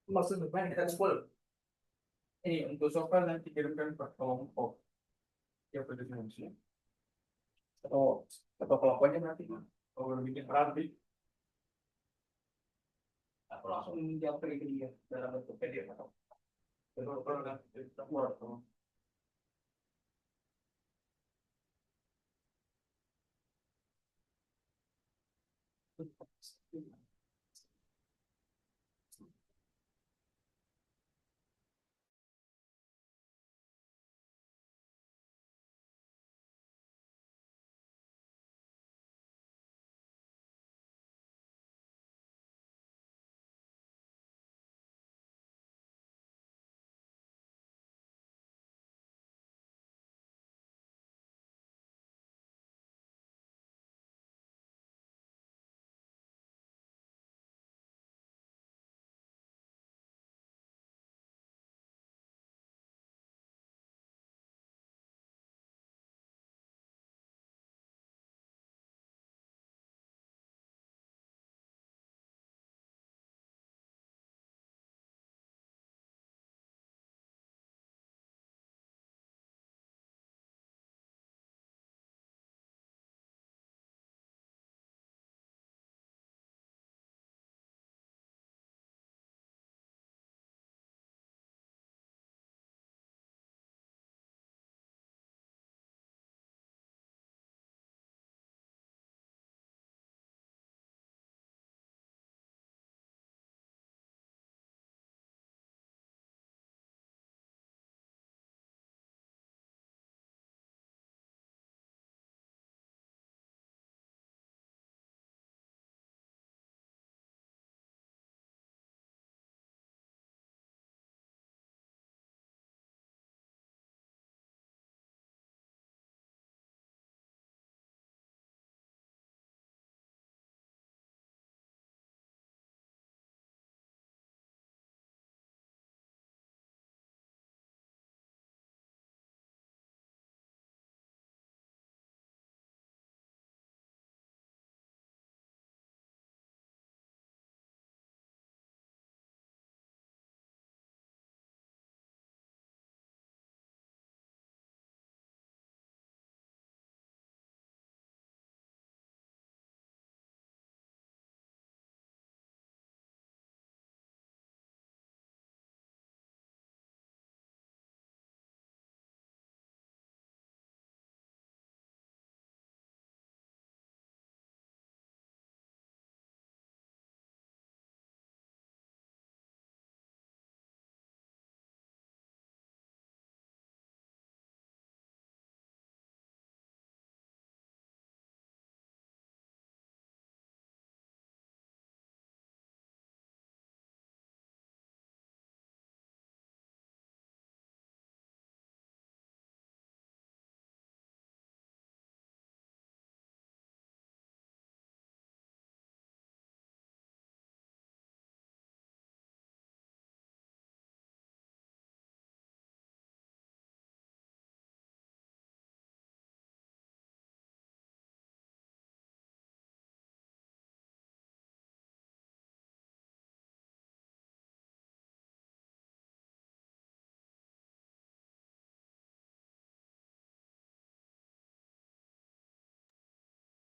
Maksudnya kita full ini untuk sofa nanti kirimkan ke kelompok yang berdiskusi atau kelompoknya nanti kalau bikin rapi atau langsung jawab ke dia dalam bentuk PDF atau kalau nanti kita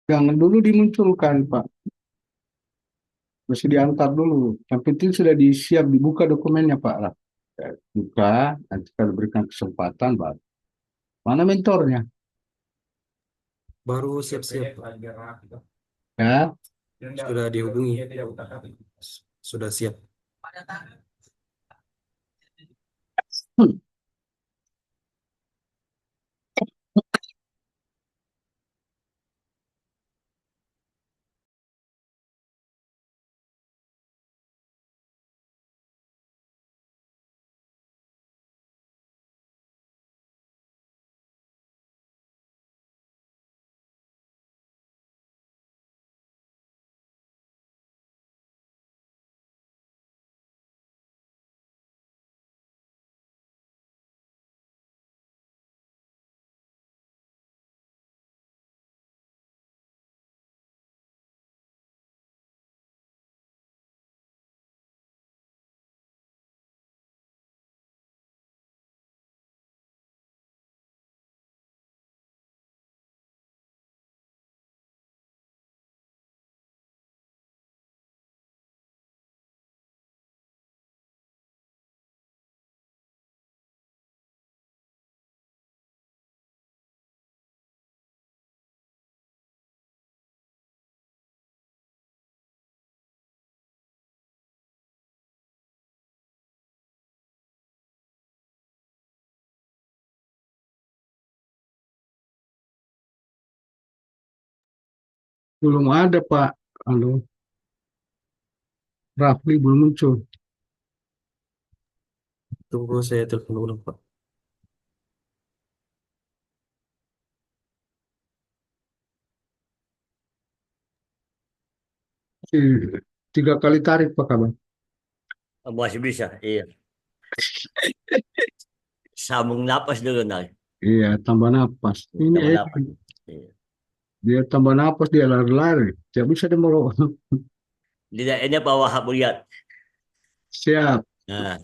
Jangan dulu dimunculkan, Pak. Mesti diantar dulu. Yang penting sudah disiap, dibuka dokumennya, Pak. Buka, nanti kalau berikan kesempatan, Pak. Mana mentornya? baru siap-siap Ya, sudah dihubungi sudah siap. Belum ada Pak. Halo, Rafli belum muncul. Tunggu saya telepon dulu, Pak. Ih, 3 kali tarik Pak kabar. Masih bisa, iya. Sambung napas dulu, nah. Iya, tambah napas. Ini Tambah napas. Iya. dia tambah napas dia lari-lari. Tidak bisa dia merokok. Tidak, ini Pak Wahab lihat. Siap. Nah,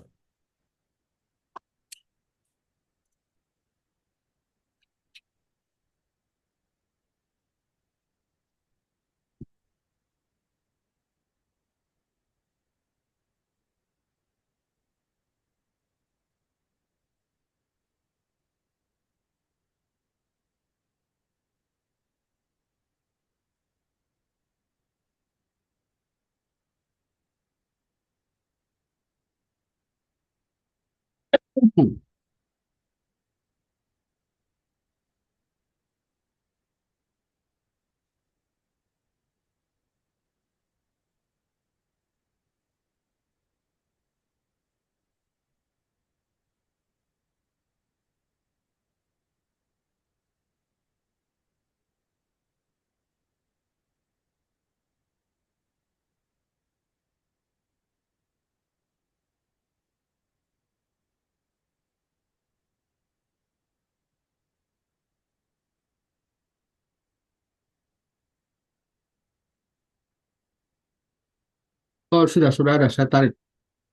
Oh, sudah ada. Saya tarik.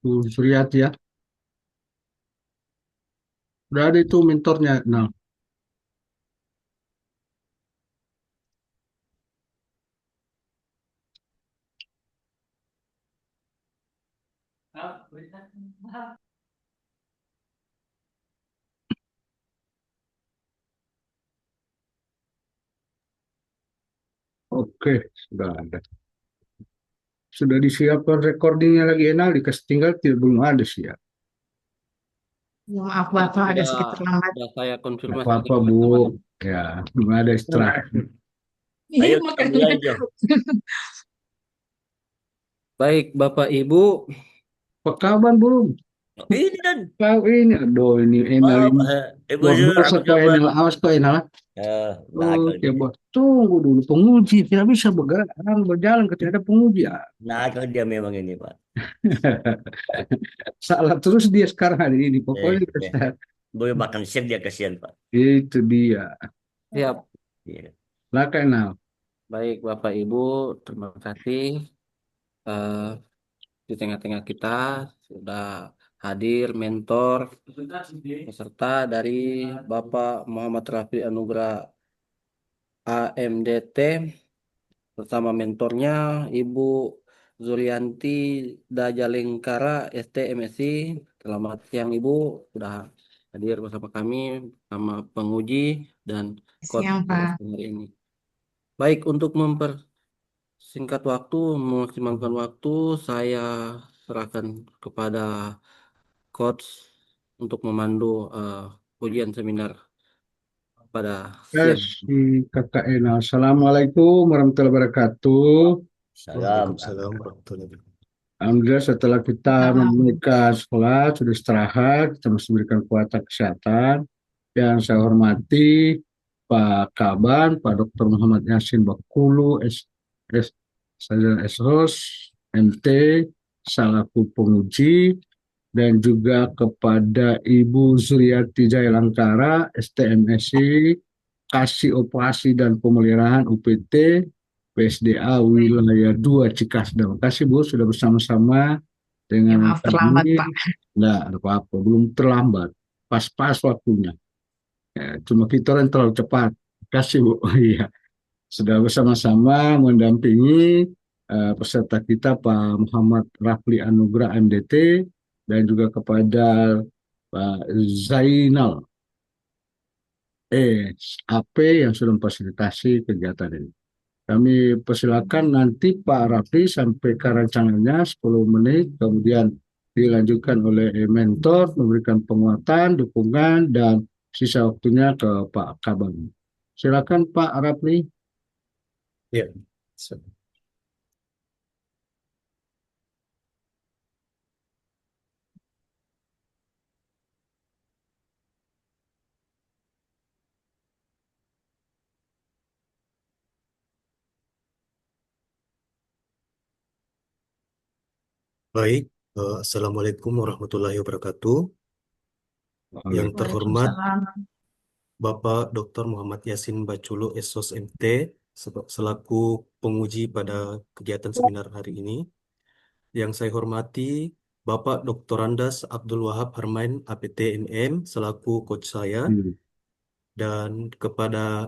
Bu Suryati ya. Sudah ada itu mentornya. Nah, oke, sudah ada. Sudah disiapkan recordingnya lagi enak, dikasih tinggal belum ada sih ya. Maaf Bapak, agak Sudah, sedikit terlambat. sudah saya Nggak konfirmasi apa-apa dengan Bu, teman-teman. ya belum ada istirahat. Iya, ayo kita makanya. mulai dong. Baik, Bapak Ibu. Apa kabar belum? Oh, ini kan. Kau ini, aduh ini enak Oh, ini. Ibu Bos Zur, bos apa kau kabar? enak, awas kau enak. Nakal Oke dia. bos, tunggu dulu penguji tidak bisa bergerak, berjalan ketika ada penguji ya. Nakal dia memang ini, Pak. Salah terus dia sekarang hari ini, Eh, pokoknya eh. Boleh makan siang dia kasihan, Pak. itu dia. Siap. Iya. Lah kenal. Baik, Bapak Ibu. Terima kasih. eh, di tengah-tengah kita sudah hadir mentor peserta dari Bapak Muhammad Rafi Anugrah AMDT bersama mentornya Ibu Zurianti Dajalingkara STMSI. Selamat siang Ibu, sudah hadir bersama kami sama penguji dan coach Siang pada Pak. siang hari ini. Baik, untuk mempersingkat waktu, memaksimalkan waktu, saya serahkan kepada coach untuk memandu ujian seminar pada siang. Kasih kakak Enal. Assalamualaikum warahmatullahi wabarakatuh. Salam. Alhamdulillah setelah kita Salam. menunaikan sholat, sudah istirahat, kita masih berikan kuota kesehatan. Yang saya hormati Pak Kaban, Pak Dr. Muhammad Yasin Bakulu, Sarjana SHOS, MT, selaku penguji, dan juga kepada Ibu Zuryati Jailangkara, STMSI, Kasih Operasi dan Pemeliharaan UPT, PSDA Wilayah 2 Cikasdam. Terima kasih Bu sudah bersama-sama Ya, dengan maaf terlambat kami. Pak. Nggak ada apa-apa, belum terlambat. Pas-pas waktunya. Ya, cuma kita yang terlalu cepat. Terima kasih Bu. Iya, sudah bersama-sama mendampingi peserta kita Pak Muhammad Rafli Anugrah MDT dan juga kepada Pak Zainal AP yang sudah memfasilitasi kegiatan ini. Kami persilakan nanti Pak Rafli sampai ke rancangannya 10 menit, kemudian dilanjutkan oleh mentor, memberikan penguatan, dukungan, dan sisa waktunya ke Pak Kabang. Silakan Pak Rafli. Ya. Baik, Assalamualaikum warahmatullahi wabarakatuh. Yang terhormat Waalaikumsalam. Bapak Dr. Muhammad Yasin Baculo, SOS MT, selaku penguji pada kegiatan seminar hari ini. Yang saya hormati Bapak Dr. Andas Abdul Wahab Harmain, APT MM, selaku coach saya. Dan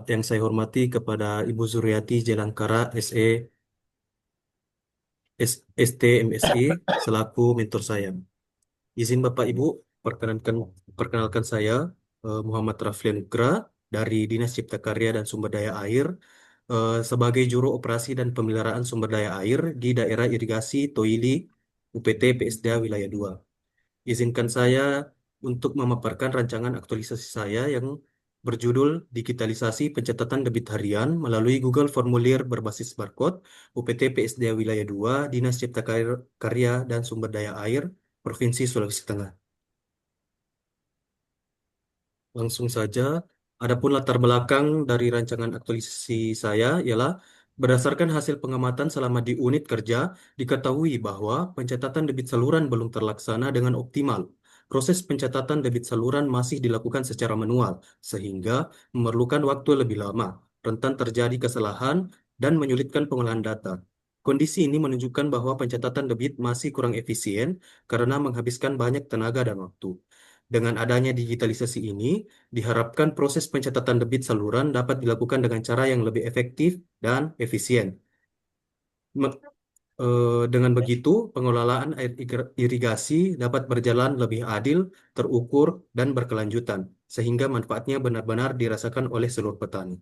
yang saya hormati kepada Ibu Zuriati Jelangkara, SE, ST MSI, selaku mentor saya. Izin Bapak Ibu, perkenalkan saya Muhammad Raflian Nugra dari Dinas Cipta Karya dan Sumber Daya Air sebagai Juru Operasi dan Pemeliharaan Sumber Daya Air di Daerah Irigasi Toili UPT PSDA Wilayah 2. Izinkan saya untuk memaparkan rancangan aktualisasi saya yang berjudul Digitalisasi Pencatatan Debit Harian melalui Google Formulir berbasis barcode UPT PSDA Wilayah 2 Dinas Cipta Karya dan Sumber Daya Air Provinsi Sulawesi Tengah. Langsung saja, adapun latar belakang dari rancangan aktualisasi saya ialah berdasarkan hasil pengamatan selama di unit kerja, diketahui bahwa pencatatan debit saluran belum terlaksana dengan optimal. Proses pencatatan debit saluran masih dilakukan secara manual, sehingga memerlukan waktu lebih lama, rentan terjadi kesalahan, dan menyulitkan pengolahan data. Kondisi ini menunjukkan bahwa pencatatan debit masih kurang efisien karena menghabiskan banyak tenaga dan waktu. Dengan adanya digitalisasi ini, diharapkan proses pencatatan debit saluran dapat dilakukan dengan cara yang lebih efektif dan efisien. Dengan begitu, pengelolaan air irigasi dapat berjalan lebih adil, terukur, dan berkelanjutan, sehingga manfaatnya benar-benar dirasakan oleh seluruh petani.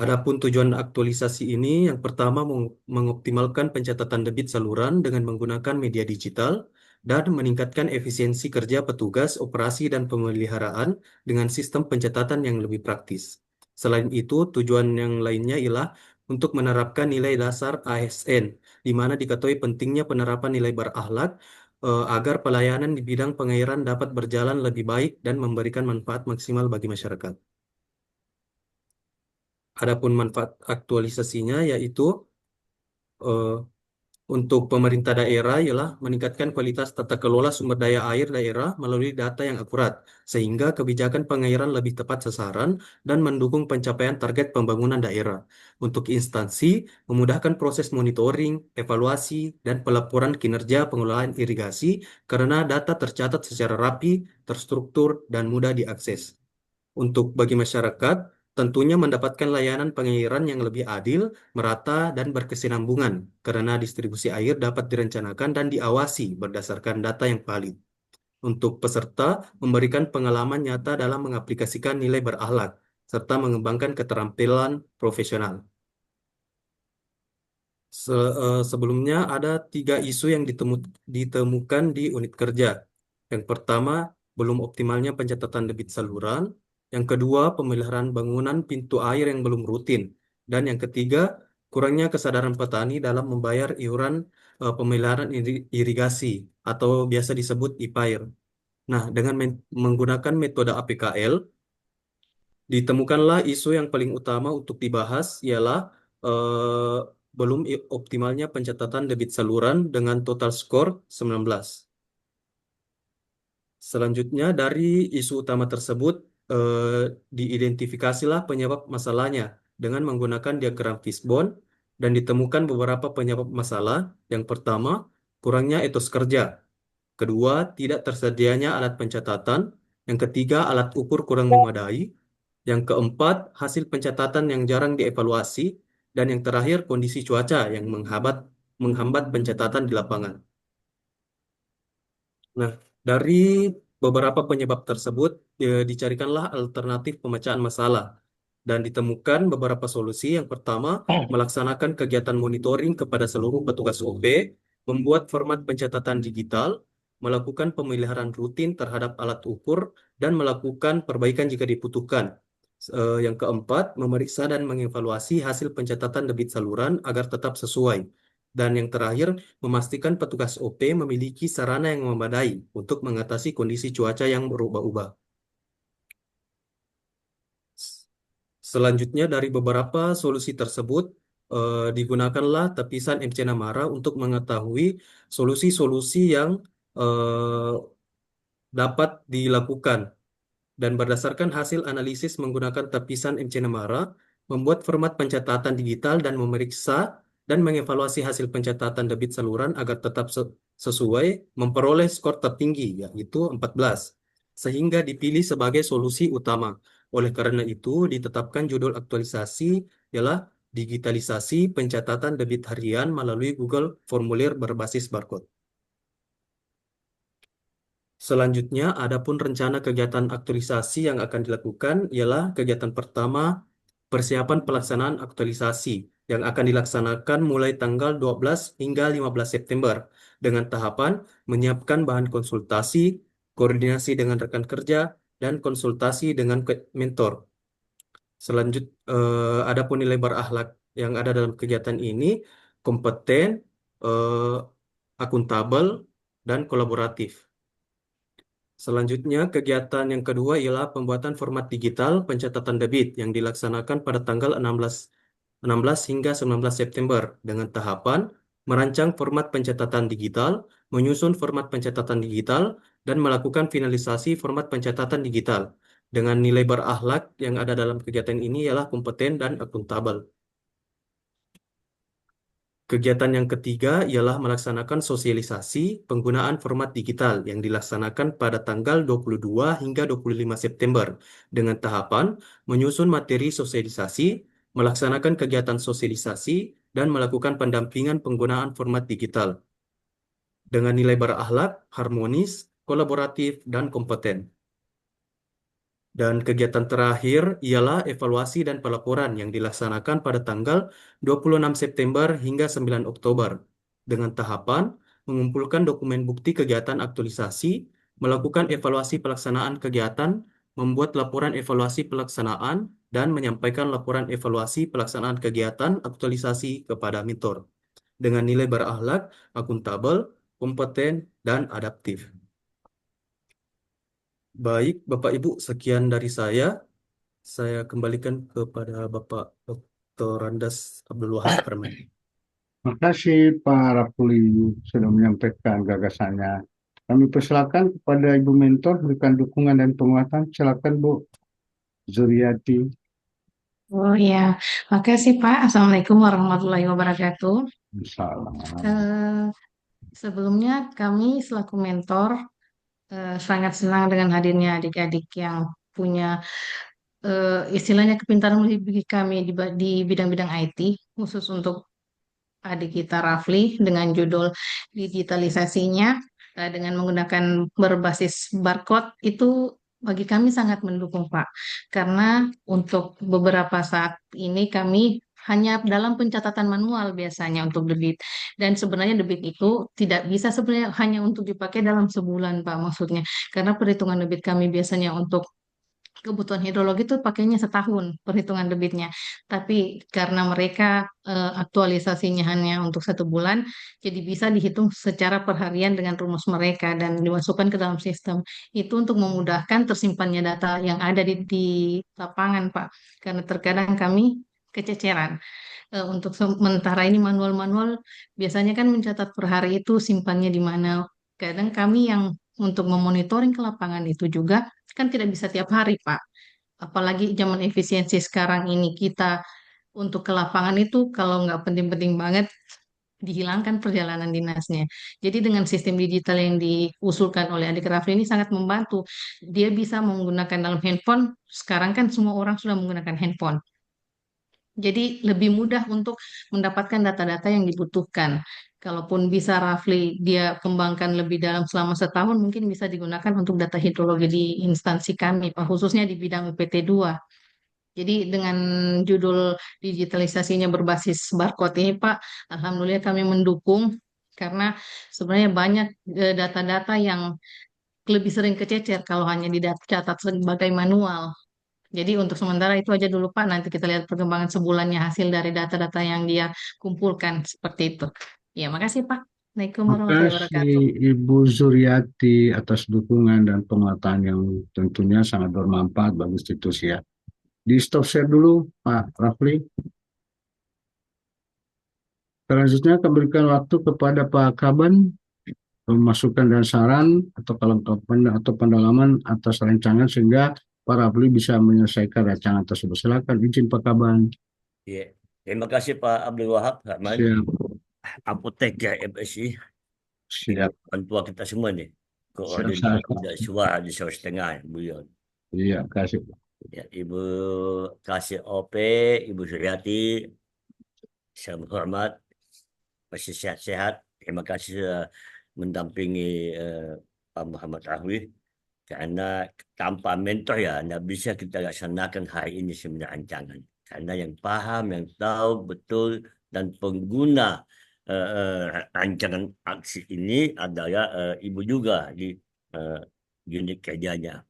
Adapun tujuan aktualisasi ini, yang pertama mengoptimalkan pencatatan debit saluran dengan menggunakan media digital dan meningkatkan efisiensi kerja petugas, operasi, dan pemeliharaan dengan sistem pencatatan yang lebih praktis. Selain itu, tujuan yang lainnya ialah untuk menerapkan nilai dasar ASN, di mana diketahui pentingnya penerapan nilai berakhlak agar pelayanan di bidang pengairan dapat berjalan lebih baik dan memberikan manfaat maksimal bagi masyarakat. Adapun manfaat aktualisasinya yaitu eh, untuk pemerintah daerah ialah meningkatkan kualitas tata kelola sumber daya air daerah melalui data yang akurat, sehingga kebijakan pengairan lebih tepat sasaran dan mendukung pencapaian target pembangunan daerah. Untuk instansi, memudahkan proses monitoring, evaluasi, dan pelaporan kinerja pengelolaan irigasi karena data tercatat secara rapi, terstruktur, dan mudah diakses. Untuk bagi masyarakat, tentunya mendapatkan layanan pengairan yang lebih adil, merata, dan berkesinambungan, karena distribusi air dapat direncanakan dan diawasi berdasarkan data yang valid. Untuk peserta, memberikan pengalaman nyata dalam mengaplikasikan nilai berakhlak, serta mengembangkan keterampilan profesional. Sebelumnya ada 3 isu yang ditemukan di unit kerja. Yang pertama, belum optimalnya pencatatan debit saluran. Yang kedua, pemeliharaan bangunan pintu air yang belum rutin. Dan yang ketiga, kurangnya kesadaran petani dalam membayar iuran pemeliharaan irigasi atau biasa disebut IPAIR. Nah, dengan menggunakan metode APKL, ditemukanlah isu yang paling utama untuk dibahas ialah eh, belum optimalnya pencatatan debit saluran dengan total skor 19. Selanjutnya dari isu utama tersebut diidentifikasilah penyebab masalahnya dengan menggunakan diagram fishbone dan ditemukan beberapa penyebab masalah. Yang pertama, kurangnya etos kerja. Kedua, tidak tersedianya alat pencatatan. Yang ketiga, alat ukur kurang memadai. Yang keempat, hasil pencatatan yang jarang dievaluasi. Dan yang terakhir, kondisi cuaca yang menghambat pencatatan di lapangan. Nah, dari beberapa penyebab tersebut, dicarikanlah alternatif pemecahan masalah. Dan ditemukan beberapa solusi. Yang pertama, melaksanakan kegiatan monitoring kepada seluruh petugas OP, membuat format pencatatan digital, melakukan pemeliharaan rutin terhadap alat ukur, dan melakukan perbaikan jika dibutuhkan. Yang keempat, memeriksa dan mengevaluasi hasil pencatatan debit saluran agar tetap sesuai. Dan yang terakhir, memastikan petugas OP memiliki sarana yang memadai untuk mengatasi kondisi cuaca yang berubah-ubah. Selanjutnya, dari beberapa solusi tersebut, digunakanlah tepisan MC Namara untuk mengetahui solusi-solusi yang eh, dapat dilakukan. Dan berdasarkan hasil analisis menggunakan tepisan MC Namara, membuat format pencatatan digital dan memeriksa dan mengevaluasi hasil pencatatan debit saluran agar tetap sesuai, memperoleh skor tertinggi, yaitu 14, sehingga dipilih sebagai solusi utama. Oleh karena itu, ditetapkan judul aktualisasi ialah digitalisasi pencatatan debit harian melalui Google Formulir berbasis barcode. Selanjutnya, adapun rencana kegiatan aktualisasi yang akan dilakukan ialah kegiatan pertama, persiapan pelaksanaan aktualisasi yang akan dilaksanakan mulai tanggal 12 hingga 15 September dengan tahapan menyiapkan bahan konsultasi, koordinasi dengan rekan kerja, dan konsultasi dengan mentor. Adapun nilai berakhlak yang ada dalam kegiatan ini kompeten, eh, akuntabel, dan kolaboratif. Selanjutnya, kegiatan yang kedua ialah pembuatan format digital pencatatan debit yang dilaksanakan pada tanggal 16 hingga 19 September dengan tahapan merancang format pencatatan digital, menyusun format pencatatan digital, dan melakukan finalisasi format pencatatan digital. Dengan nilai berakhlak yang ada dalam kegiatan ini ialah kompeten dan akuntabel. Kegiatan yang ketiga ialah melaksanakan sosialisasi penggunaan format digital yang dilaksanakan pada tanggal 22 hingga 25 September dengan tahapan menyusun materi sosialisasi, melaksanakan kegiatan sosialisasi, dan melakukan pendampingan penggunaan format digital dengan nilai berakhlak, harmonis, kolaboratif, dan kompeten. Dan kegiatan terakhir ialah evaluasi dan pelaporan yang dilaksanakan pada tanggal 26 September hingga 9 Oktober dengan tahapan mengumpulkan dokumen bukti kegiatan aktualisasi, melakukan evaluasi pelaksanaan kegiatan, membuat laporan evaluasi pelaksanaan, dan menyampaikan laporan evaluasi pelaksanaan kegiatan aktualisasi kepada mentor dengan nilai berakhlak, akuntabel, kompeten, dan adaptif. Baik, Bapak Ibu, sekian dari saya. Saya kembalikan kepada Bapak Dr. Randas Abdul Wahab Permadi. Terima kasih Pak Rapuli sudah menyampaikan gagasannya. Kami persilakan kepada Ibu Mentor berikan dukungan dan penguatan. Silakan Bu Zuriati. Oh ya, makasih Pak. Assalamualaikum warahmatullahi wabarakatuh. Salam. Eh, Sebelumnya kami selaku mentor sangat senang dengan hadirnya adik-adik yang punya istilahnya kepintaran melebihi kami di bidang-bidang IT, khusus untuk adik kita Rafli dengan judul digitalisasinya dengan menggunakan berbasis barcode itu bagi kami sangat mendukung Pak. Karena untuk beberapa saat ini kami hanya dalam pencatatan manual biasanya untuk debit. Dan sebenarnya debit itu tidak bisa sebenarnya hanya untuk dipakai dalam sebulan Pak maksudnya. Karena perhitungan debit kami biasanya untuk kebutuhan hidrologi itu pakainya setahun perhitungan debitnya. Tapi karena mereka aktualisasinya hanya untuk 1 bulan, jadi bisa dihitung secara perharian dengan rumus mereka dan dimasukkan ke dalam sistem. Itu untuk memudahkan tersimpannya data yang ada di lapangan, Pak. Karena terkadang kami kececeran. Untuk sementara ini manual-manual biasanya kan mencatat per hari itu simpannya di mana. Kadang kami yang untuk memonitoring ke lapangan itu juga kan tidak bisa tiap hari, Pak. Apalagi zaman efisiensi sekarang ini kita untuk ke lapangan itu kalau nggak penting-penting banget dihilangkan perjalanan dinasnya. Jadi dengan sistem digital yang diusulkan oleh Adik Rafli ini sangat membantu. Dia bisa menggunakan dalam handphone. Sekarang kan semua orang sudah menggunakan handphone. Jadi lebih mudah untuk mendapatkan data-data yang dibutuhkan. Kalaupun bisa Rafli dia kembangkan lebih dalam selama setahun, mungkin bisa digunakan untuk data hidrologi di instansi kami, Pak, khususnya di bidang UPT 2. Jadi dengan judul digitalisasinya berbasis barcode ini, Pak, Alhamdulillah kami mendukung karena sebenarnya banyak data-data yang lebih sering kececer kalau hanya dicatat sebagai manual. Jadi untuk sementara itu aja dulu Pak. Nanti kita lihat perkembangan sebulannya hasil dari data-data yang dia kumpulkan seperti itu. Ya, makasih Pak. Assalamualaikum warahmatullahi Makasih wabarakatuh. Ibu Suryati atas dukungan dan penguatan yang tentunya sangat bermanfaat bagi institusi ya. Di stop share dulu, Pak Rafli. Selanjutnya akan berikan waktu kepada Pak Kaban masukan dan saran atau kelengkapan atau pendalaman atas rancangan sehingga Pak Rafli bisa menyelesaikan rancangan tersebut. Silakan izin Pak Kaban. Ya. Terima kasih Pak Abdul Wahab Rahman, Siap, apotek ya MSI. Ini siap, orang tua kita semua nih. siap, Koordinator siap. Budak Suara di Sulawesi Tengah, beliau. Iya, kasih. Ya, Ibu Kasih OP, Ibu Suryati, saya hormat, masih sehat-sehat. Terima kasih sudah mendampingi Pak Muhammad Rahwi. Karena tanpa mentor ya, tidak bisa kita laksanakan hari ini sebenarnya rancangan. Karena yang paham, yang tahu betul, dan pengguna rancangan aksi ini adalah Ibu juga di eh, unit kerjanya.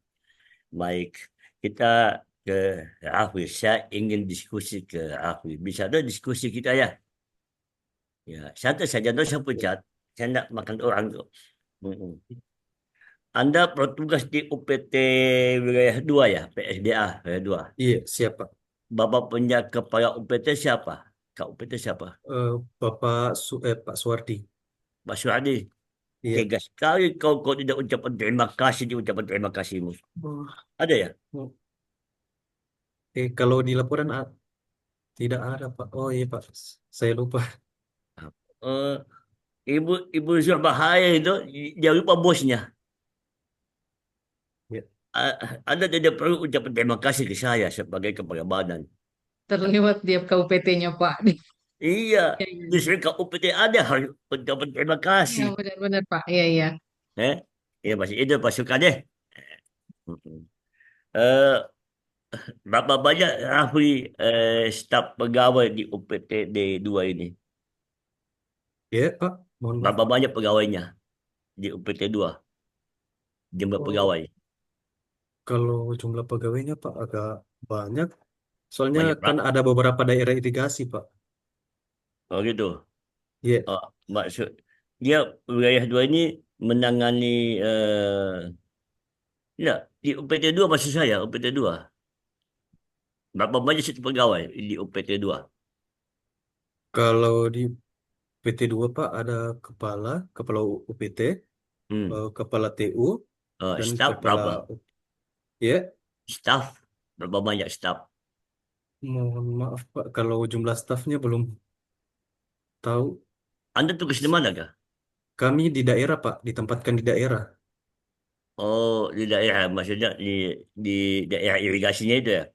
Baik, kita ke Rahwi. Saya ingin diskusi ke Rahwi. Bisa ada diskusi kita ya? Ya, santai saja, dosa pecat. Saya tidak makan orang kok. Mm-mm. Anda bertugas di UPT Wilayah 2 ya, PSDA Wilayah 2. Iya, siap Pak. Bapak punya kepala UPT siapa? Kak UPT siapa? Pak Suwardi. Pak Suhadi. Iya. Tega sekali kau tidak ucapan terima kasih di ucapan terima kasihmu. Oh, Ada ya? oh. Kalau di laporan tidak ada Pak. Oh iya Pak, saya lupa. Eh, Ibu Surbahaya itu dia lupa bosnya. Ya. Anda tidak perlu ucapan terima kasih ke saya sebagai kepala badan. Terlewat dia KUPT-nya Pak. Iya, Iya, iya, justru ke UPT ada harus ucapan terima iya, kasih. benar-benar Pak. Iya, iya. Eh, ya masih itu pasukan deh. Mm-mm. Eh, Berapa banyak Raffi staf pegawai di UPT D2 ini? Ya Pak, mohon maaf. Berapa banyak pegawainya di UPT 2? Jumlah Oh, pegawai. kalau jumlah pegawainya Pak agak banyak. Soalnya Banyak, kan Pak. ada beberapa daerah irigasi Pak. Oh gitu. Iya, Oh, maksud dia wilayah 2 ini menangani ya, di UPT 2 maksud saya, UPT 2. Berapa banyak situ pegawai di UPT 2? kalau di PT2 Pak ada kepala UPT, Hmm. kepala TU, dan Staff kepala berapa? ya. Staff berapa banyak staff? Mohon maaf Pak, kalau jumlah stafnya belum tahu. Anda tugas di mana kah? Kami di daerah Pak, ditempatkan di daerah. Oh, di daerah, maksudnya di daerah irigasinya itu ya? Ya,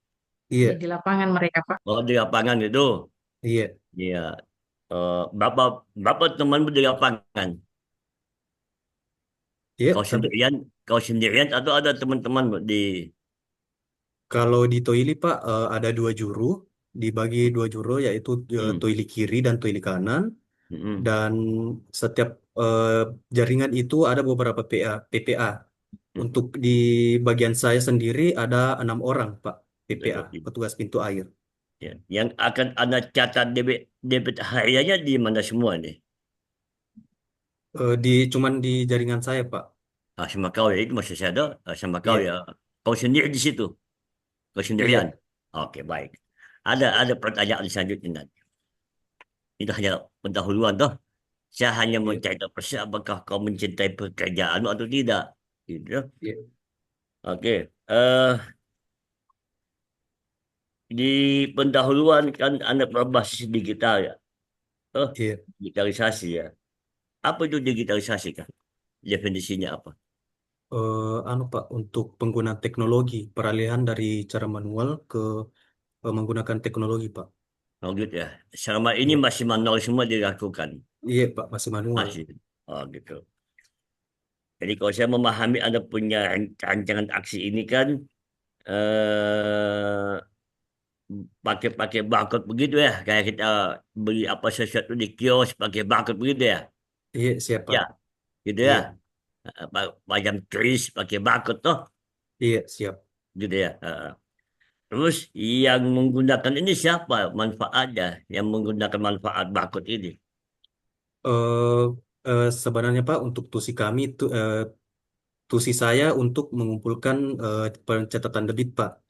Iya, di lapangan mereka Pak. Oh, di lapangan itu. iya, Iya. Berapa berapa temanmu di lapangan? iya. Kau Tapi sendirian, kau sendirian atau ada teman-temanmu di kalau di Toili Pak ada dua juru, dibagi dua juru yaitu hmm, Toili kiri dan Toili kanan. hmm, Dan setiap eh, jaringan itu ada beberapa PPA. hmm. Untuk di bagian saya sendiri ada 6 orang Pak PPA, Betul. petugas pintu air. Ya. Yang akan Anda catat debit hariannya di mana semua nih? Cuman di jaringan saya Pak. Sama kau ya, itu masih saya ada sama kau Iya, ya. Kau sendiri di situ, kau sendirian. iya, Oke, baik. Ada pertanyaan selanjutnya nanti. Itu hanya pendahuluan toh. Saya hanya iya, mencari tahu persis apakah kau mencintai pekerjaanmu atau tidak. Gitu. iya, Oke. Di pendahuluan kan Anda berbasis digital ya. Oh, iya. digitalisasi ya. Apa itu digitalisasi kan? Definisinya apa? Anu Pak, untuk penggunaan teknologi, peralihan dari cara manual ke menggunakan teknologi Pak. Oh gitu ya. Selama ini Iya, masih manual semua dilakukan. iya Pak, masih manual. Masih. Oh gitu. Jadi kalau saya memahami Anda punya rancangan aksi ini kan eh pakai barcode begitu ya. Kayak kita beli apa sesuatu di kios pakai barcode begitu ya. Iya, siap Ya, Pak. gitu ya. Iya, Macam kris pakai barcode toh, iya, siap. gitu ya. Terus yang menggunakan ini siapa manfaatnya? Yang menggunakan manfaat barcode ini? Eh, Sebenarnya Pak, untuk tusi kami tusi saya untuk mengumpulkan pencatatan debit Pak.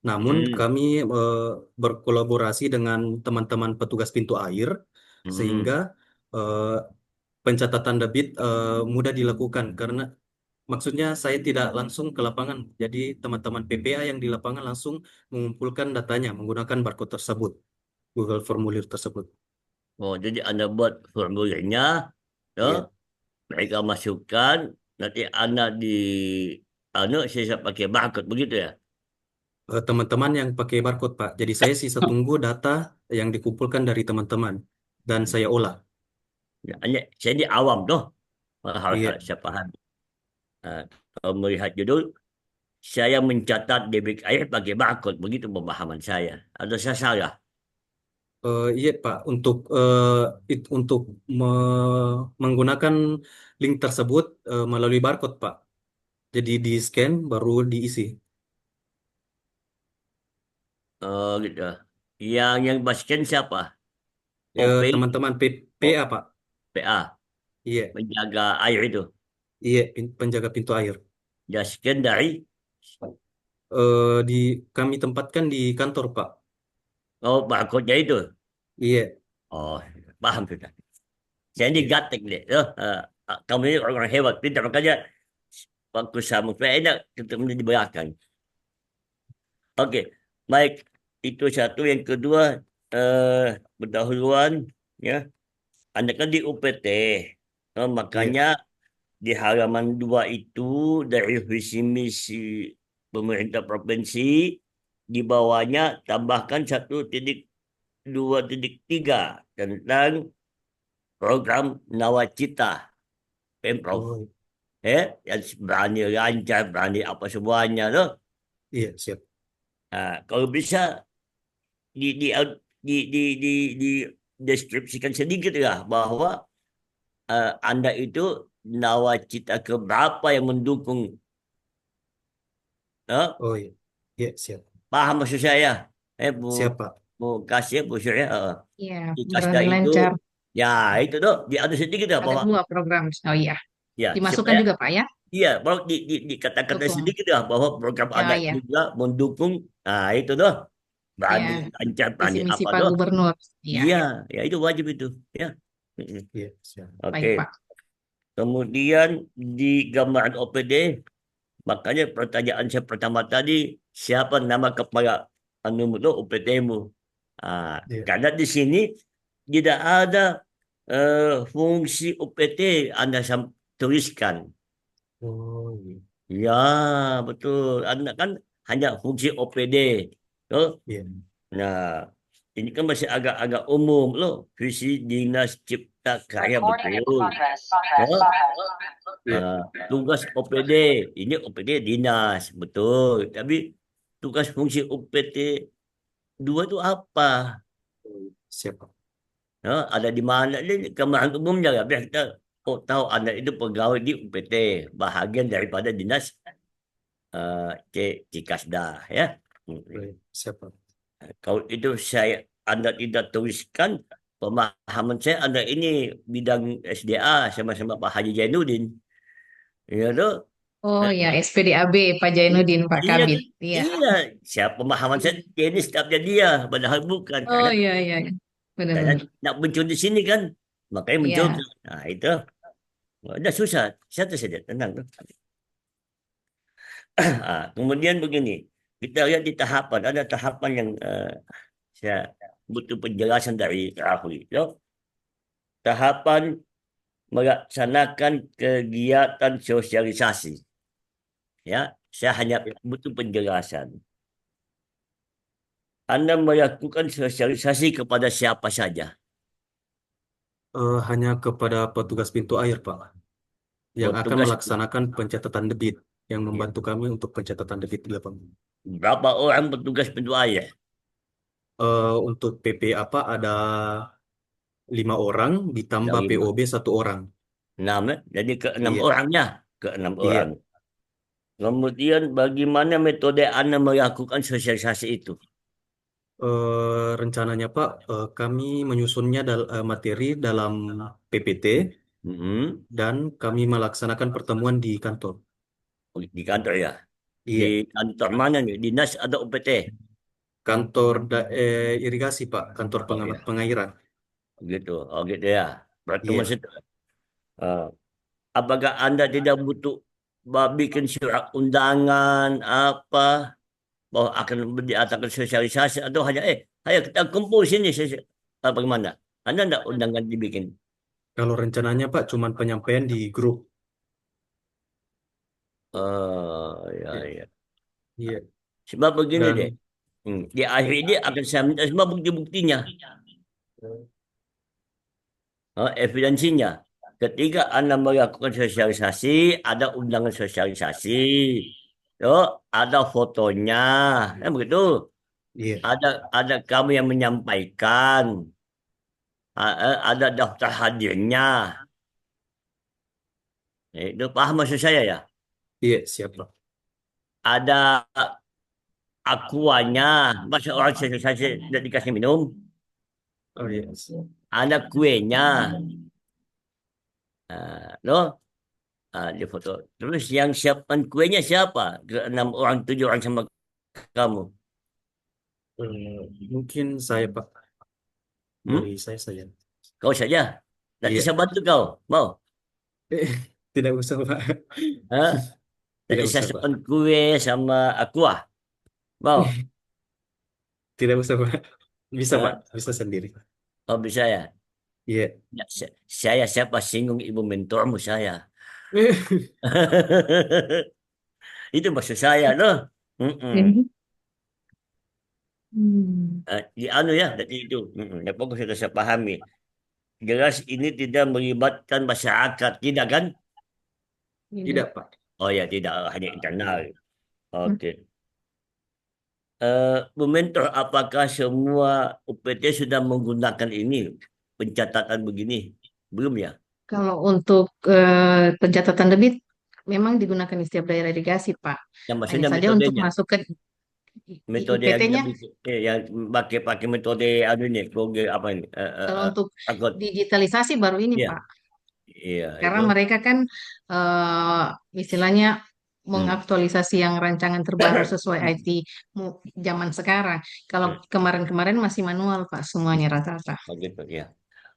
Namun Hmm. kami eh, berkolaborasi dengan teman-teman petugas pintu air sehingga Hmm. eh, pencatatan debit mudah dilakukan karena maksudnya saya tidak langsung ke lapangan. Jadi teman-teman PPA yang di lapangan langsung mengumpulkan datanya menggunakan barcode tersebut, Google formulir tersebut. Oh, jadi Anda buat formulirnya, ya, Iya. mereka masukkan, nanti Anda di saya pakai barcode begitu ya. Teman-teman yang pakai barcode, Pak. Jadi saya sisa tunggu data yang dikumpulkan dari teman-teman dan saya olah. Ya, saya ini awam tuh, hal-hal Iya. saya paham. Nah, kalau melihat judul, saya mencatat debit air pakai barcode, begitu pemahaman saya. Atau saya salah? Iya, Pak. Untuk menggunakan link tersebut melalui barcode, Pak. Jadi di scan baru diisi. Gitu. Yang basken siapa? OP, Teman-teman O- PPA, Pak. PA, Iya, menjaga air itu. iya, penjaga pintu air. Basken dari, Di kami tempatkan di kantor, Pak. oh, barcode-nya itu. Iya, Oh, paham sudah. Saya ini iya. gatek deh. Kamu ini orang hebat, pintar. Makanya waktu sama saya enak ketemu di belakang. Oke, baik. Itu satu. Yang kedua, pendahuluan, ya. Anda kan di UPT. Iya. Makanya di halaman 2 itu dari visi misi pemerintah provinsi, di bawahnya tambahkan 1.2.3 tentang program Nawacita Pemprov. Oh, Yang berani lancar, berani apa semuanya loh. iya, siap. Kalau bisa di di di di di, di deskripsikan sedikit ya bahwa Anda itu nawacita keberapa yang mendukung, Oh, iya. Iya, siap. paham maksud saya? Bu Siap, Pak. Bu Kasih, Bu Surya, Iya, di Kasda berani itu, lancar. ya itu tuh ada sedikit ya Ada bahwa, dua program. Oh iya, ya dimasukkan supaya, juga Pak ya. iya, baru dikatakan Dukung. sedikit ya bahwa program Ya, Anda ya, juga mendukung, itu tuh ya. berani lancar, Visi berani misi apa Pak tuh, Gubernur. Iya, iya, ya itu wajib itu, ya. Mm-mm. Iya, siap. Oke. baik Pak. Kemudian di gambaran OPD, makanya pertanyaan saya pertama tadi, siapa nama kepala anumu itu UPT-mu? Iya. Karena di sini tidak ada fungsi UPT Anda tuliskan. Oh, iya. Ya, betul. Anda kan hanya fungsi OPD. Tuh. Iya. Nah, ini kan masih agak-agak umum loh. Visi Dinas Cipta Karya, betul. Tuh. Iya. Eh, Tugas OPD, ini OPD dinas, betul. Tapi tugas fungsi OPT 2 itu apa? Siap, Pak. Ada di mana? Ini kemarin umumnya ya, biar kita tahu Anda itu pegawai di UPT, bahagian daripada dinas Cikasda, ya. Baik. Siap, Pak. Kalau itu Anda tidak tuliskan, pemahaman saya Anda ini bidang SDA sama-sama Pak Haji Jainuddin. Ya tuh. Oh ya, SPDAB Pak Jainuddin, Pak Iya Kabit. kan? Iya. Iya, siapa pemahaman saya ini setiapnya dia, padahal bukan Oh iya, iya. Iya. karena Benar-benar. nak muncul di sini kan, makanya muncul. Iya. Nah itu, udah susah, satu saja, tenang tuh. Kemudian begini, kita lihat di tahapan, ada tahapan yang saya butuh penjelasan dari Rahuli. Tahapan melaksanakan kegiatan sosialisasi. Ya, saya hanya butuh penjelasan. Anda melakukan sosialisasi kepada siapa saja? Hanya kepada petugas pintu air, Pak, yang akan Petugas, melaksanakan pencatatan debit, yang ya. membantu kami untuk pencatatan debit di lapangan. Berapa orang petugas pintu air? Untuk PP apa ada 5 orang ditambah Lima, POB 1 orang. enam, ya? Jadi ke enam Iya, orangnya, ke enam orang. iya, Kemudian bagaimana metode Anda melakukan sosialisasi itu? Rencananya Pak, kami menyusunnya materi dalam PPT Mm-mm. dan kami melaksanakan pertemuan di kantor. Di kantor ya? Di Iya, kantor mana nih? Dinas atau UPT? kantor irigasi Pak, kantor Oh pengamat iya, pengairan. gitu. Oh gitu ya. Berarti Iya, maksud, eh, apakah Anda tidak butuh bikin surat undangan apa bahwa akan diadakan sosialisasi atau hanya ayo kita kumpul sini apa gimana? Anda enggak undangan dibikin? kalau rencananya Pak cuman penyampaian di grup. Oh ya Iya, ya. iya. Sebab begini deh. Dan Di akhir ini akan saya minta semua bukti-buktinya, evidensinya. Ketika Anda melakukan sosialisasi, ada undangan sosialisasi, yo, ada fotonya, kan begitu. iya, Ada kamu yang menyampaikan, ada daftar hadirnya. Itu paham maksud saya ya? iya siap Pak. Ada akuanya, masa orang sosialisasi tidak dikasih minum, Oh iya, ada kuenya, loh. Di foto. Terus yang siapkan kuenya siapa? Enam orang, tujuh orang sama kamu. Eh, mungkin saya Pak, Hmm? dari saya saja. Kau saja. Nanti Iya, saya bantu kau. Mau? eh, tidak usah Pak, Hah? Nanti tidak saya usah Pak, simpan kue sama aqua. Mau? tidak usah Pak. Bisa Pak, Hah? bisa sendiri. Oh bisa ya? Iya. Ya, saya siapa singgung ibu mentormu saya. Itu maksud saya loh. Mm-mm. Jadi, hmm, Di anu ya, tadi itu. Mm-mm. Ya, pokoknya sudah saya pahami. Jelas ini tidak melibatkan masyarakat, tidak kan? tidak. Tidak Pak. Oh ya, tidak hanya internal. Hmm. Oke. Bu Mentor, apakah semua UPT sudah menggunakan ini pencatatan begini? Belum ya? Kalau untuk pencatatan debit memang digunakan di setiap daerah irigasi, Pak. Yang Hanya maksudnya saja untuk metodenya, masuk ke metode yang IPT-nya, yang pakai pakai metode anu ini, Google apa ini? kalau untuk Takut. digitalisasi baru ini, Iya, Pak. iya Karena itu. mereka kan istilahnya Hmm. mengaktualisasi yang rancangan terbaru sesuai IT zaman sekarang. Kalau Hmm. kemarin-kemarin masih manual, Pak, semuanya rata-rata. Begitu ya.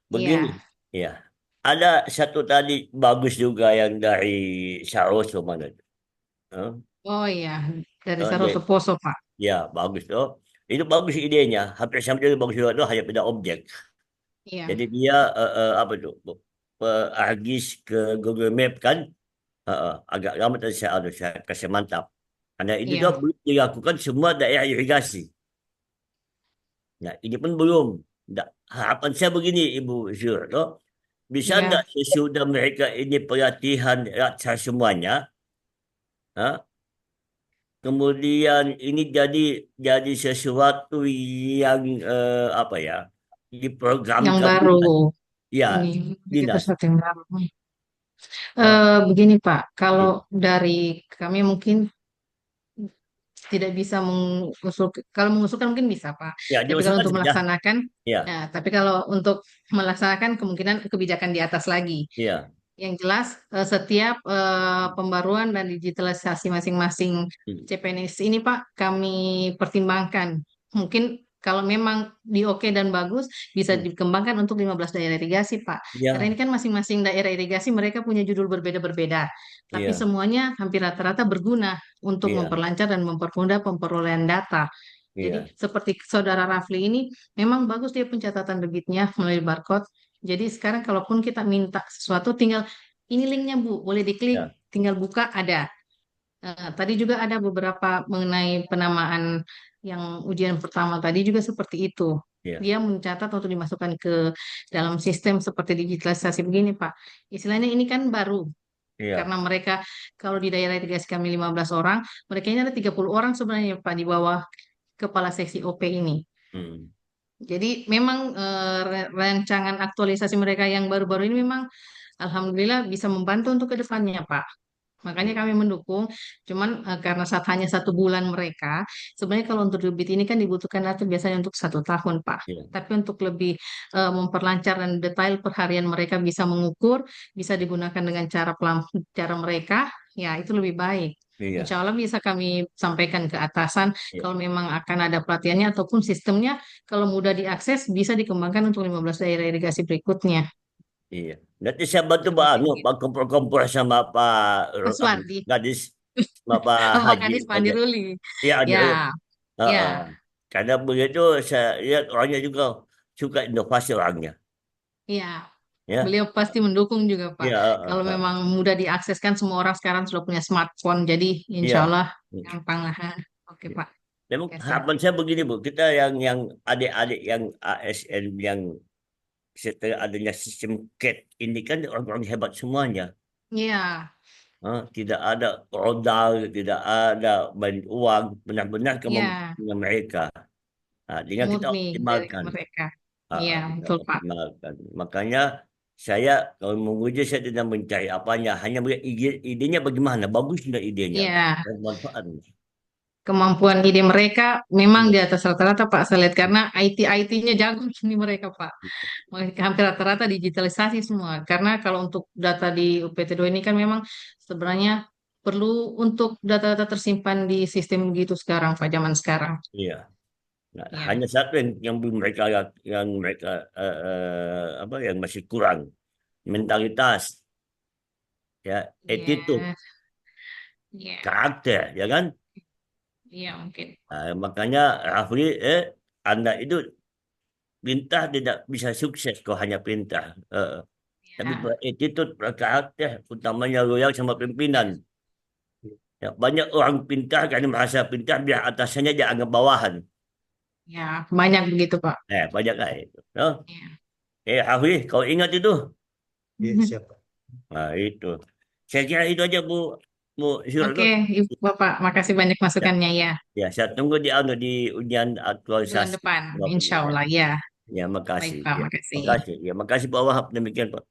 Begini, Iya. ya. Ada satu tadi bagus juga yang dari Saroso mana itu? Hah? Oh iya, dari Dia, Saroso Poso, Pak. ya bagus tuh. Itu bagus idenya. Hampir sama juga bagus juga tuh hanya beda objek. Iya, Jadi dia apa tuh? Argis ke Google Map kan? Agak lama tadi saya kasih mantap. Karena itu tuh iya, belum dilakukan semua daerah irigasi. Nah, ini pun belum. Nggak, harapan saya begini, Ibu Zur, toh. Bisa iya. enggak sesudah mereka ini pelatihan rata semuanya, ha? Kemudian ini jadi sesuatu yang apa ya, Yang diprogramkan baru dinas, ya ini begitu dinas. sesuatu yang baru. Oh, Begini, Pak, kalau iya. dari kami mungkin tidak bisa mengusul, kalau mengusulkan mungkin bisa, Pak. Ya Tapi kalau diusulkan untuk saja. melaksanakan, Ya, nah, tapi kalau untuk melaksanakan kemungkinan kebijakan di atas lagi. iya. Yang jelas setiap pembaruan dan digitalisasi masing-masing Hmm. CPNS ini Pak kami pertimbangkan. Mungkin kalau memang di oke dan bagus bisa Hmm. dikembangkan untuk 15 daerah irigasi Pak. Karena ini Ya, kan masing-masing daerah irigasi mereka punya judul berbeda-berbeda. Tapi iya, semuanya hampir rata-rata berguna untuk iya, memperlancar dan mempermudah perolehan data. Jadi iya, seperti Saudara Rafli ini memang bagus dia pencatatan debitnya melalui barcode. Jadi sekarang kalaupun kita minta sesuatu tinggal ini linknya Bu, boleh diklik, ya, tinggal buka ada. Tadi juga ada beberapa mengenai penamaan yang ujian pertama tadi juga seperti itu. iya, Dia mencatat untuk dimasukkan ke dalam sistem seperti digitalisasi begini Pak. Istilahnya ini kan baru iya. karena mereka kalau di daerah irigasi kami 15 orang, mereka ini ada 30 orang sebenarnya Pak di bawah kepala seksi OP ini. Hmm. Jadi memang rancangan aktualisasi mereka yang baru-baru ini memang alhamdulillah bisa membantu untuk ke depannya, Pak. Makanya kami mendukung, cuman karena hanya 1 bulan mereka, sebenarnya kalau untuk debit ini kan dibutuhkan data biasanya untuk 1 tahun, Pak. Iya, Tapi untuk lebih memperlancar dan detail perharian mereka bisa mengukur, bisa digunakan dengan cara mereka, ya itu lebih baik. iya, Insya Allah bisa kami sampaikan ke atasan iya, kalau memang akan ada pelatihannya ataupun sistemnya kalau mudah diakses bisa dikembangkan untuk 15 daerah irigasi berikutnya. iya. Nanti saya bantu Pak Anu, Pak kumpul-kumpul sama Pak Mas Wandi, Gadis, sama Pak Pak Haji. Kadis, Pak Andi Ruli. Iya, ada. Ya, ya. Heeh. Karena begitu saya lihat orangnya juga suka inovasi orangnya. Iya, Ya, beliau pasti mendukung juga, Pak. iya, Kalau memang mudah diakses kan semua orang sekarang sudah punya smartphone, jadi insya iya. Allah gampang lah. Oke, Pak. Memang Oke, harapan saya begini Bu, kita yang adik-adik yang ASN yang setelah adanya sistem CAT ini kan orang-orang hebat semuanya. Iya, Tidak ada modal, tidak ada main uang, benar-benar iya, kemampuan mereka. Tinggal kita murni dari optimalkan. mereka. Iya, Kita betul, Pak. optimalkan. Makanya saya kalau menguji saya tidak mencari apanya, hanya melihat idenya bagaimana, bagus nggak idenya, Iya, bermanfaat. kemampuan ide mereka memang Iya, di atas rata-rata, Pak. Saya lihat karena IT-nya jago ini mereka, Pak. Mereka hampir rata-rata digitalisasi semua. Karena kalau untuk data di UPT2 ini kan memang sebenarnya perlu untuk data-data tersimpan di sistem gitu sekarang, Pak, zaman sekarang. iya. Nah, Ya. hanya satu yang belum mereka apa yang masih kurang mentalitas, ya, attitude, Ya, ya, karakter, ya kan? iya mungkin. Makanya Rafli, Anda itu perintah tidak bisa sukses kalau hanya perintah. Tapi Ya, attitude, karakter, utamanya loyal sama pimpinan. Ya, banyak orang pintar karena merasa pintar biar atasannya dianggap bawahan. ya, banyak begitu, Pak. Banyak lah itu. No? Ya. Rafli, kau ingat itu? Iya, siapa? Nah, itu. Saya kira itu aja Bu Syurga. Oke, Ibu Bapak, makasih banyak Ya, masukannya ya. ya, saya tunggu di ujian Bulan aktualisasi. depan, Bapak. insya Allah ya. Ya, Baik, makasih. Pak, Ya, makasih. makasih. Ya, makasih Pak Wahab. Demikian Pak.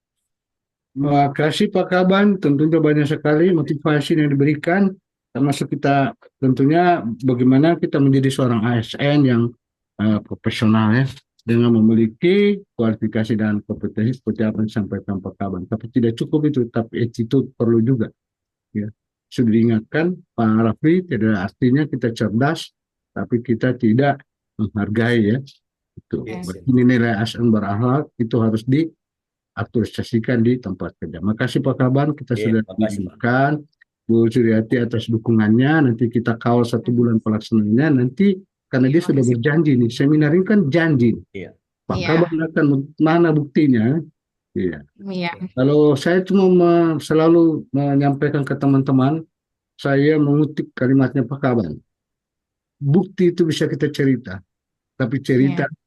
Terima kasih Pak Kaban, tentunya banyak sekali motivasi yang diberikan, termasuk kita tentunya bagaimana kita menjadi seorang ASN yang profesional ya, dengan memiliki kualifikasi dan kompetensi seperti apa yang disampaikan Pak Kaban. Tapi tidak cukup itu, tapi attitude perlu juga. Ya. Sudah diingatkan Pak Rafli, tidak artinya kita cerdas, tapi kita tidak menghargai ya. Itu. Iya, Oke. siapa? Nilai ASN berakhlak itu harus diaktualisasikan di tempat kerja. Makasih Pak Kaban, kita Iya, sudah makasih Pak. menunjukkan Bu Suryati atas dukungannya. Nanti kita kawal 1 bulan pelaksanaannya. Nanti karena dia sudah Makasih. berjanji nih, seminar ini kan janji. Iya. Pak Iya, Kaban akan mana buktinya? Iya. iya, Kalau saya cuma selalu menyampaikan ke teman-teman, saya mengutip kalimatnya Pak Kaban. Bukti itu bisa kita cerita, tapi cerita iya,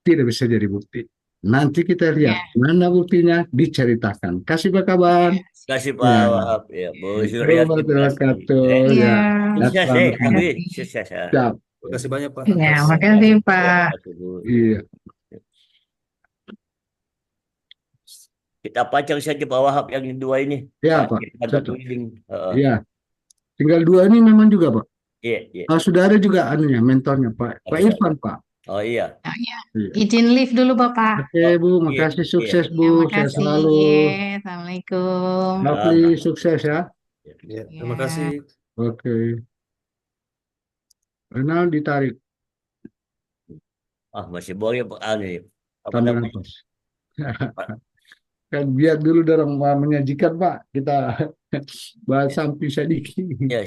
tidak bisa jadi bukti. Nanti kita iya, lihat mana buktinya diceritakan. Kasih Pak Kaban. iya. Kasih Pak Ya. Wahab. Ya, Bu Itu Suryati. Terima kasih. wabarakatuh Iya, ya. Sukses Selamat Rafli. makasih. Sukses ya. siap. Terima kasih banyak Pak Iya, atas makasih, Ya, Pak. makasih, Bu. Iya. Kita pacang saja Pak Wahab yang dua ini. Ya Pak. Ada Cocok. breeding. Iya. Tinggal 2 ini memang juga Pak. Iya, iya. Sudah ada juga anunya mentornya Pak Ada. Irfan Pak. Oh iya. Oh, iya. Iya. Izin live dulu, Bapak. Oke Bu, Iya, makasih iya. sukses Ya, Bu, sehat makasih. selalu. Assalamualaikum. Rafli sukses ya. Ya, terima Ya. kasih. Oke. Renal ditarik Masih boleh Pak Ani. Apa tambah namanya? nafas. Kan biar dulu dorong menyajikan Pak. Kita bahas sampai sedikit. Ya,